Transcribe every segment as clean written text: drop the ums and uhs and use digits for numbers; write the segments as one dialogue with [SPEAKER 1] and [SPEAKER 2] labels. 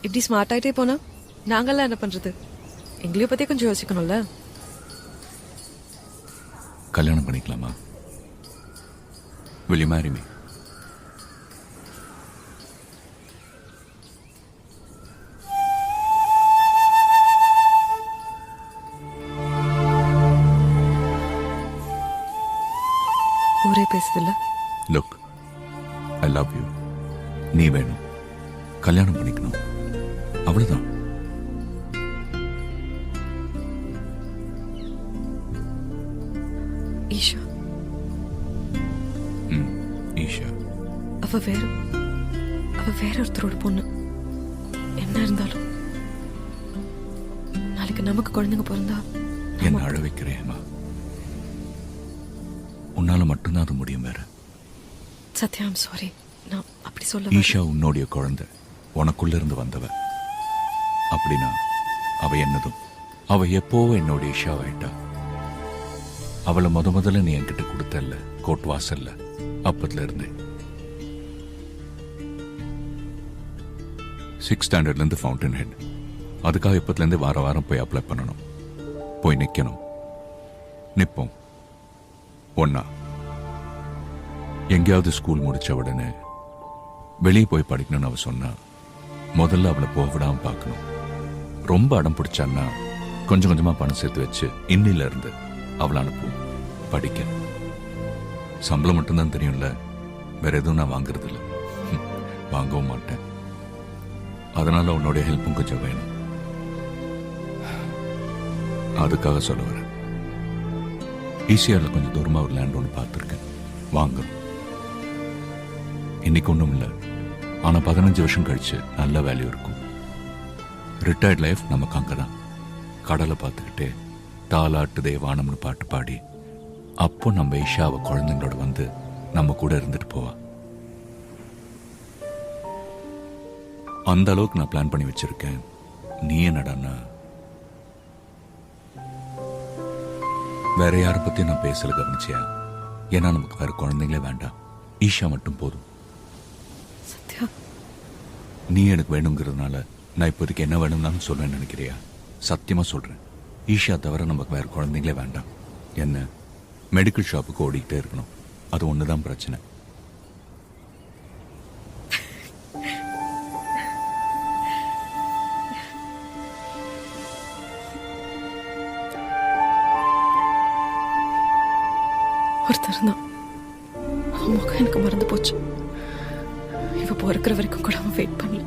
[SPEAKER 1] இப்படி ஸ்மார்ட் ஆயிட்டே போனா நாங்கெல்லாம் என்ன பண்றது? எங்களையும் பத்தி கொஞ்சம் யோசிக்கணும்ல.
[SPEAKER 2] கல்யாணம் பண்ணிக்கலாமா? Will you marry me?
[SPEAKER 1] ஊரே பேசுதில்ல.
[SPEAKER 2] Look, I love you. நீ வேணும், கல்யாணம் பண்ணிக்கணும், அவ்வளவுதான்.
[SPEAKER 1] ஈஷா,
[SPEAKER 2] ஈஷா
[SPEAKER 1] அவ வேற ஒருத்தரோட பொண்ணு. என்ன இருந்தாலும் நாளைக்கு நமக்கு குழந்தைங்க பிறந்தா
[SPEAKER 2] என்ன அழ வைக்கிறேம்மா. உன்னால மட்டும்தான் அது முடியும். வேற
[SPEAKER 1] சத்யா, ஐம் சாரி, நான் அப்படி சொல்ல.
[SPEAKER 2] ஈஷா உன்னுடைய குழந்தை, உனக்குள்ள இருந்து வந்தவ. அப்படின்னா அவ என்னதும். அவ எப்போவோ என்னோட ஈஷாவாயிட்டா. அவளை முதல்ல நீ என்கிட்ட கொடுத்தல்ல, கோட் வாசல்ல, அப்பத்துல இருந்து 6th ஸ்டாண்டர்ட்ல இருந்து ஃபவுண்டன் ஹெட். அதுக்காக இப்பத்துல இருந்து வாரம் போய் அப்ளை பண்ணணும், போய் நிக்கணும். நிப்போம் ஒன்னா. எங்கேயாவது ஸ்கூல் முடிச்ச உடனே வெளியே போய் படிக்கணும்னு அவ சொன்னா முதல்ல அவளை போக விடாம பார்க்கணும். ரொம்ப அடம் பிடிச்சான்னா கொஞ்சம் கொஞ்சமா பணம் சேர்த்து வச்சு இன்னில இருந்து அவளை அனுப்பும் படிக்க. சம்பளம் மட்டும்தான் தெரியும்ல, வேற எதுவும் நான் வாங்குறது இல்லை, வாங்கவும் மாட்டேன். அதனால உன்னுடைய ஹெல்ப்பும் கொஞ்சம் வேணும். அதுக்காக சொல்ல வரேன். ஈசிஆர்ல கொஞ்சம் தூரமா ஒரு லேண்ட் ஒன்று பார்த்துருக்கேன், வாங்கணும். இன்னைக்கு ஒன்றும் இல்லை, ஆனா 15 வருஷம் கழிச்சு நல்ல வேல்யூ இருக்கும். ரிட்டையர்ட் லைஃப் நமக்கு அங்கதான். கடலை பார்த்துக்கிட்டே தாலாட்டுதே வானம்னு பாட்டு பாடி, அப்போ நம்ம ஈஷாவை குழந்தைங்களோட வந்து நம்ம கூட இருந்துட்டு போவா. அந்த அளவுக்கு நான் பிளான் பண்ணி வச்சிருக்கேன். நீ என்னடான்னா வேற யாரை பத்தி நான் பேசல, கவனிச்சியா? ஏன்னா நமக்கு வேற குழந்தைங்களே வேண்டாம், ஈஷா மட்டும் போதும்.
[SPEAKER 1] சத்யா,
[SPEAKER 2] நீ எனக்கு வேணுங்கிறதுனால நான் இப்போதைக்கு என்ன வேணும்னாலும் சொல்றேன்னு நினைக்கிறியா? சத்தியமா சொல்றேன், ஈஷா தவிர நமக்கு வேற குழந்தைங்களே வேண்டாம். என்ன, மெடிக்கல் ஷாப்புக்கு ஓடிக்கிட்டே இருக்கணும், அது ஒண்ணுதான் பிரச்சனை.
[SPEAKER 1] ஒருத்தர் தான், அவன் முகம் எனக்கு மறந்து போச்சு. இவ பிறக்கிற வரைக்கும் கூட அவன் வெயிட் பண்ணல.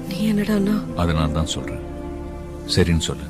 [SPEAKER 1] நீ என்னடான்னா?
[SPEAKER 2] அதனால தான் சொல்றேன், சரின்னு சொல்லு.